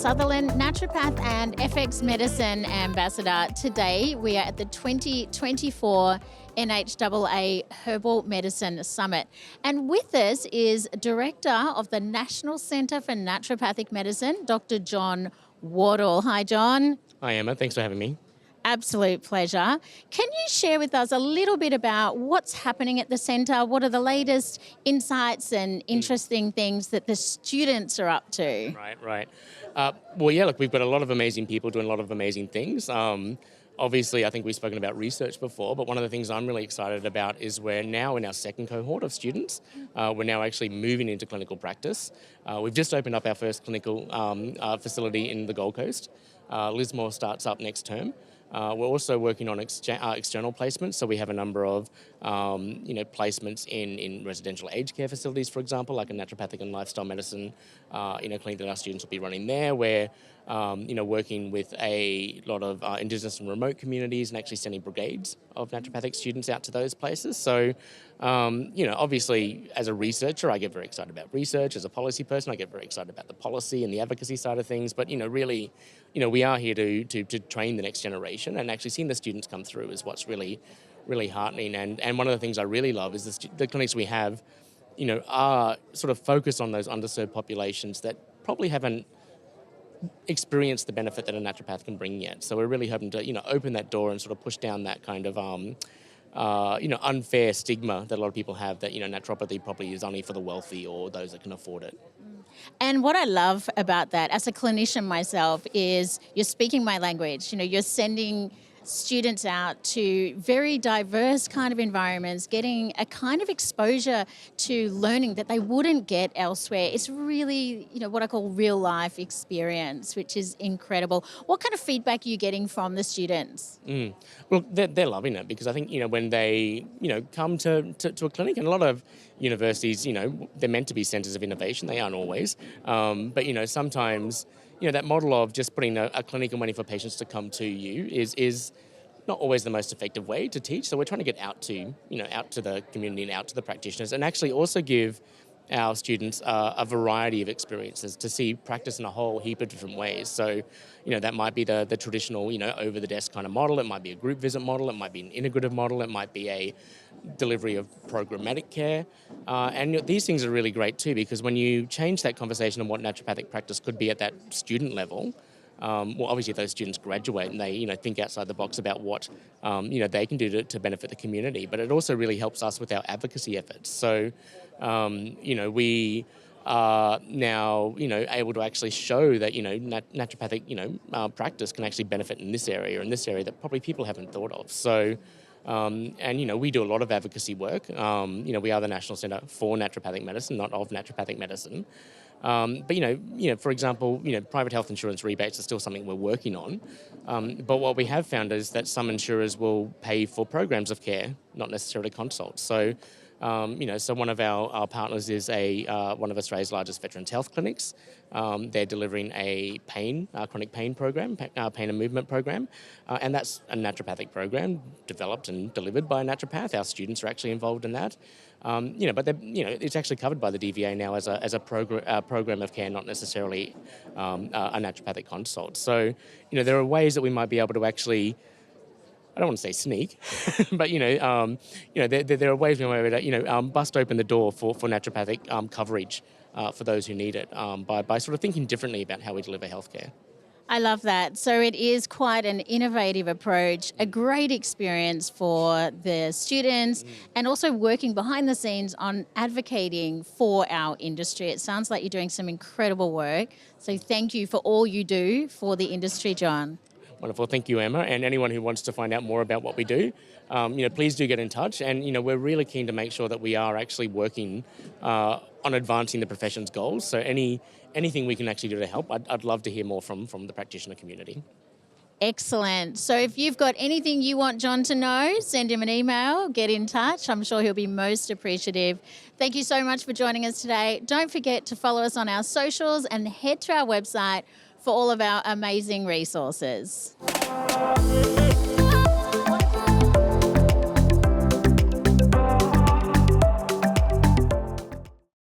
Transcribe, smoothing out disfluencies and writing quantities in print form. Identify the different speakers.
Speaker 1: Sutherland, naturopath and FX medicine ambassador. Today we are at the 2024 NHAA Herbal Medicine Summit. And with us is Director of the National Centre for Naturopathic Medicine, Dr. Jon Wardle. Hi, Jon.
Speaker 2: Hi, Emma. Thanks for having me.
Speaker 1: Absolute pleasure. Can you share with us a little bit about what's happening at the centre? What are the latest insights and interesting things that the students are up to?
Speaker 2: Right. Well, yeah, look, we've got a lot of amazing people doing a lot of amazing things. Obviously, I think we've spoken about research before, but one of the things I'm really excited about is we're now in our second cohort of students. We're now actually moving into clinical practice. We've just opened up our first clinical facility in the Gold Coast. Lismore starts up next term. We're also working on external placements, so we have a number of placements in residential aged care facilities, for example, like a naturopathic and lifestyle medicine clinic that our students will be running there. We're working with a lot of indigenous and remote communities and actually sending brigades of naturopathic students out to those places. So, obviously, as a researcher, I get very excited about research. As a policy person, I get very excited about the policy and the advocacy side of things. But, really, we are here to train the next generation, and actually seeing the students come through is what's really, really heartening. And one of the things I really love is the clinics we have, are sort of focused on those underserved populations that probably haven't experienced the benefit that a naturopath can bring yet. So we're really hoping to, open that door and sort of push down that kind of, unfair stigma that a lot of people have that, naturopathy probably is only for the wealthy or those that can afford it.
Speaker 1: And what I love about that, as a clinician myself, is you're speaking my language. You're sending students out to very diverse kind of environments, getting a kind of exposure to learning that they wouldn't get elsewhere. It's really, what I call real life experience, which is incredible. What kind of feedback are you getting from the students?
Speaker 2: Well, they're loving it because I think, when they, come to a clinic, and a lot of universities, they're meant to be centres of innovation. They aren't always. But, sometimes, that model of just putting a clinic and waiting for patients to come to you is not always the most effective way to teach. So we're trying to get out to the community and out to the practitioners, and actually also give our students a variety of experiences to see practice in a whole heap of different ways. So, that might be the traditional, over-the-desk kind of model. It might be a group visit model. It might be an integrative model. It might be a delivery of programmatic care. And these things are really great too, because when you change that conversation on what naturopathic practice could be at that student level, obviously those students graduate and they, think outside the box about what, they can do to benefit the community. But it also really helps us with our advocacy efforts. So, we are now, able to actually show that, naturopathic, practice can actually benefit in this area that probably people haven't thought of. So, we do a lot of advocacy work. We are the National Centre for Naturopathic Medicine, not of naturopathic medicine. But, for example, private health insurance rebates are still something we're working on. But what we have found is that some insurers will pay for programs of care, not necessarily consults. So, so one of our partners is one of Australia's largest veterans health clinics. They're delivering a chronic pain program, pain and movement program, and that's a naturopathic program developed and delivered by a naturopath. Our students are actually involved in that. But it's actually covered by the DVA now as a program of care, not necessarily a naturopathic consult. So, there are ways that we might be able to actually, I don't want to say sneak, but there are ways we might be able to bust open the door for naturopathic coverage for those who need it by sort of thinking differently about how we deliver healthcare.
Speaker 1: I love that. So it is quite an innovative approach, a great experience for the students, and also working behind the scenes on advocating for our industry. It sounds like you're doing some incredible work. So thank you for all you do for the industry, Jon.
Speaker 2: Wonderful. Thank you, Emma. And anyone who wants to find out more about what we do, please do get in touch. And, we're really keen to make sure that we are actually working on advancing the profession's goals. So anything we can actually do to help, I'd love to hear more from the practitioner community.
Speaker 1: Excellent. So if you've got anything you want Jon to know, send him an email, get in touch. I'm sure he'll be most appreciative. Thank you so much for joining us today. Don't forget to follow us on our socials and head to our website for all of our amazing resources.